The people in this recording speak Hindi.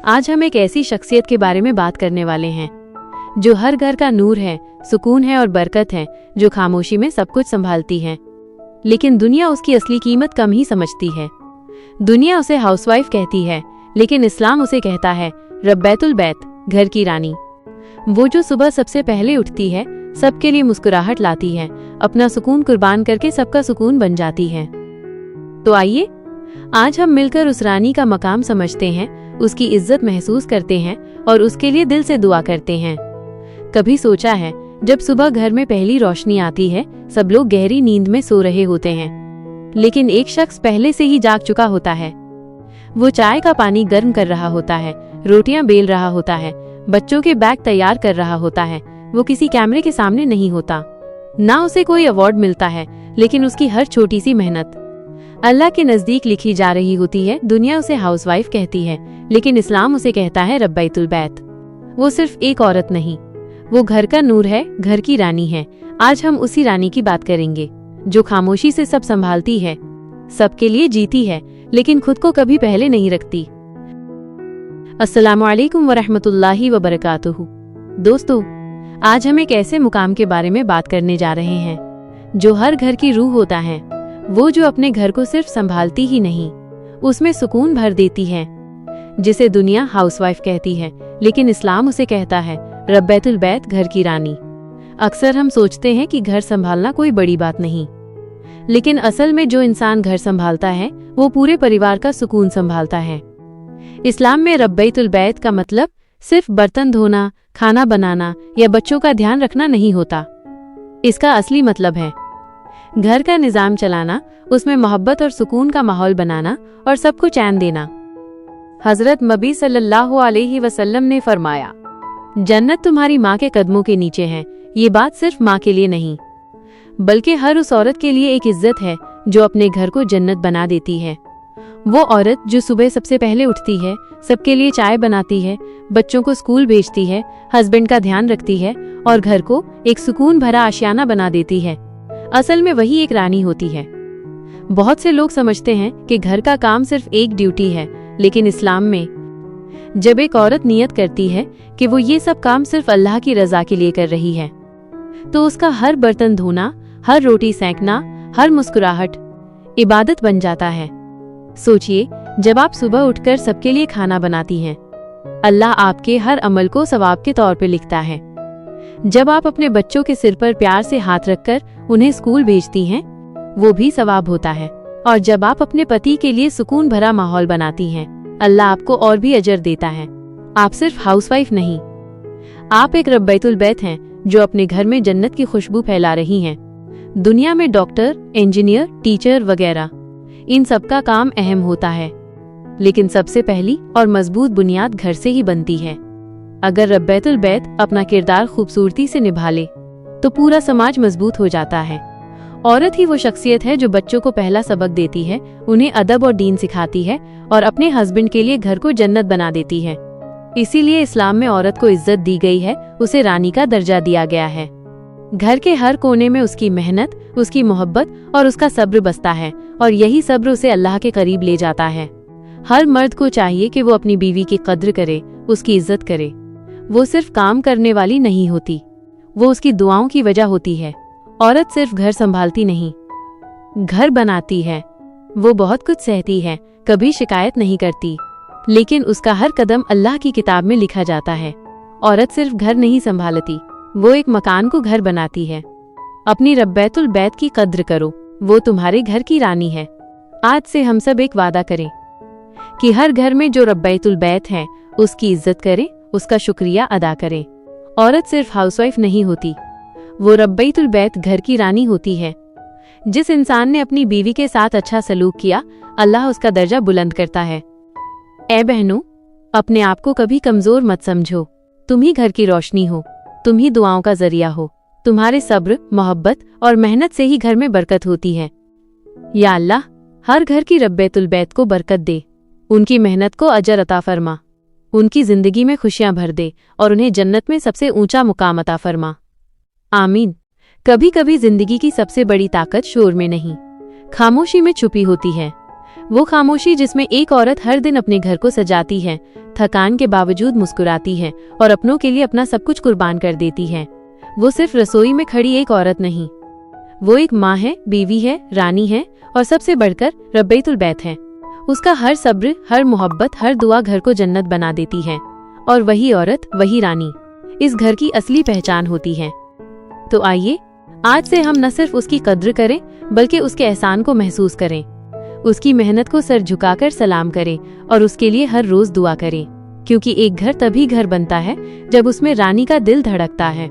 आज हम एक ऐसी शख्सियत के बारे में बात करने वाले हैं जो हर घर का नूर है, सुकून है और बरकत है, जो खामोशी में सब कुछ संभालती है। लेकिन दुनिया उसकी असली कीमत कम ही समझती है। दुनिया उसे हाउसवाइफ कहती है, लेकिन इस्लाम उसे कहता है रब्बैतुल बैत, घर की रानी। वो जो सुबह सबसे पहले उठती है, सबके लिए मुस्कुराहट लाती है, अपना सुकून कुर्बान करके सबका सुकून बन जाती है। तो आइए आज हम मिलकर उस रानी का मकाम समझते हैं, उसकी इज्जत महसूस करते हैं और उसके लिए दिल से दुआ करते हैं। कभी सोचा है, जब सुबह घर में पहली रोशनी आती है, सब लोग गहरी नींद में सो रहे होते हैं, लेकिन एक शख्स पहले से ही जाग चुका होता है। वो चाय का पानी गर्म कर रहा होता है, रोटियां बेल रहा होता है, बच्चों के बैग तैयार कर रहा होता है। वो किसी कैमरे के सामने नहीं होता, ना उसे कोई अवार्ड मिलता है, लेकिन उसकी हर छोटी सी मेहनत अल्लाह के नजदीक लिखी जा रही होती है। दुनिया उसे हाउसवाइफ कहती है, लेकिन इस्लाम उसे कहता है रब्बैतुल बैत। वो सिर्फ एक औरत नहीं, वो घर का नूर है, घर की रानी है। आज हम उसी रानी की बात करेंगे जो खामोशी से सब संभालती है, सबके लिए जीती है, लेकिन खुद को कभी पहले नहीं रखती। अस्सलामु अलैकुम वरहमतुल्लाहि वबरकातुहू। दोस्तों, आज हम एक ऐसे मुकाम के बारे में बात करने जा रहे हैं जो हर घर की रूह होता है। वो जो अपने घर को सिर्फ संभालती ही नहीं, उसमें सुकून भर देती है, जिसे दुनिया हाउसवाइफ कहती है, लेकिन इस्लाम उसे कहता है रब्बैतुल बैत, घर की रानी। अक्सर हम सोचते हैं कि घर संभालना कोई बड़ी बात नहीं, लेकिन असल में जो इंसान घर संभालता है, वो पूरे परिवार का सुकून संभालता है। इस्लाम में रब्बैतुल बैत का मतलब सिर्फ बर्तन धोना, खाना बनाना या बच्चों का ध्यान रखना नहीं होता। इसका असली मतलब है घर का निजाम चलाना, उसमें मोहब्बत और सुकून का माहौल बनाना और सबको चैन देना। हजरत नबी सल्लल्लाहु अलैहि वसल्लम ने फरमाया, जन्नत तुम्हारी माँ के कदमों के नीचे है। ये बात सिर्फ माँ के लिए नहीं, बल्कि हर उस औरत के लिए एक इज्जत है जो अपने घर को जन्नत बना देती है। वो औरत जो सुबह सबसे पहले उठती है, सबके लिए चाय बनाती है, बच्चों को स्कूल भेजती है, हस्बैंड का ध्यान रखती है और घर को एक सुकून भरा आशियाना बना देती है, असल में वही एक रानी होती है। बहुत से लोग समझते हैं कि घर का काम सिर्फ एक ड्यूटी है, लेकिन इस्लाम में जब एक औरत नियत करती है कि वो ये सब काम सिर्फ अल्लाह की रजा के लिए कर रही है, तो उसका हर बर्तन धोना, हर रोटी सेंकना, हर मुस्कुराहट इबादत बन जाता है। सोचिए, जब आप सुबह उठकर सबके लिए खाना बनाती हैं, अल्लाह आपके हर अमल को सवाब के तौर पे लिखता है। जब आप अपने बच्चों के सिर पर प्यार से हाथ रखकर उन्हें स्कूल भेजती हैं, वो भी सवाब होता है। और जब आप अपने पति के लिए सुकून भरा माहौल बनाती हैं, अल्लाह आपको और भी अजर देता है। आप सिर्फ हाउसवाइफ नहीं, आप एक रब्बैतुल बैत हैं जो अपने घर में जन्नत की खुशबू फैला रही हैं। दुनिया में डॉक्टर, इंजीनियर, टीचर वगैरह, इन सबका काम अहम होता है, लेकिन सबसे पहली और मजबूत बुनियाद घर से ही बनती है। अगर रब्बैतुल बैत अपना किरदार खूबसूरती से निभा ले, तो पूरा समाज मजबूत हो जाता है। औरत ही वो शख्सियत है जो बच्चों को पहला सबक देती है, उन्हें अदब और दीन सिखाती है और अपने हस्बैंड के लिए घर को जन्नत बना देती है। इसीलिए इस्लाम में औरत को इज्जत दी गई है, उसे रानी का दर्जा दिया गया है। घर के हर कोने में उसकी मेहनत, उसकी मोहब्बत और उसका सब्र बसता है, और यही सब्र उसे अल्लाह के करीब ले जाता है। हर मर्द को चाहिए कि वो अपनी बीवी की कद्र करे, उसकी इज्जत करे। वो सिर्फ काम करने वाली नहीं होती, वो उसकी दुआओं की वजह होती है। औरत सिर्फ घर संभालती नहीं, घर बनाती है। वो बहुत कुछ सहती है, कभी शिकायत नहीं करती, लेकिन उसका हर कदम अल्लाह की किताब में लिखा जाता है। औरत सिर्फ घर नहीं संभालती, वो एक मकान को घर बनाती है। अपनी रब्बैतुल बैत की कद्र करो, वो तुम्हारे घर की रानी है। आज से हम सब एक वादा करें कि हर घर में जो रब्बैतुल बैत है, उसकी इज्जत करें, उसका शुक्रिया अदा करें। औरत सिर्फ हाउसवाइफ नहीं होती, वो रब्बैतुल बैत, घर की रानी होती है। जिस इंसान ने अपनी बीवी के साथ अच्छा सलूक किया, अल्लाह उसका दर्जा बुलंद करता है। ऐ बहनों, अपने आप को कभी कमजोर मत समझो। तुम ही घर की रोशनी हो, तुम ही दुआओं का जरिया हो। तुम्हारे सब्र, मोहब्बत और मेहनत से ही घर में बरकत होती है। या अल्लाह, हर घर की रब्बैतुल बैत को बरकत दे, उनकी मेहनत को अजर अता फरमा, उनकी जिंदगी में खुशियां भर दे और उन्हें जन्नत में सबसे ऊंचा मुकाम अता फरमा। आमीन। कभी कभी जिंदगी की सबसे बड़ी ताकत शोर में नहीं, खामोशी में छुपी होती है। वो खामोशी जिसमें एक औरत हर दिन अपने घर को सजाती है, थकान के बावजूद मुस्कुराती है और अपनों के लिए अपना सब कुछ कुर्बान कर देती है। वो सिर्फ रसोई में खड़ी एक औरत नहीं, वो एक माँ है, बीवी है, रानी है और सबसे बढ़कर रब्बैतुल बैत है। उसका हर सब्र, हर मोहब्बत, हर दुआ घर को जन्नत बना देती है। और वही औरत, वही रानी इस घर की असली पहचान होती है। तो आइए आज से हम न सिर्फ उसकी कद्र करें बल्कि उसके एहसान को महसूस करें, उसकी मेहनत को सर झुकाकर सलाम करें और उसके लिए हर रोज दुआ करें, क्योंकि एक घर तभी घर बनता है जब उसमें रानी का दिल धड़कता है।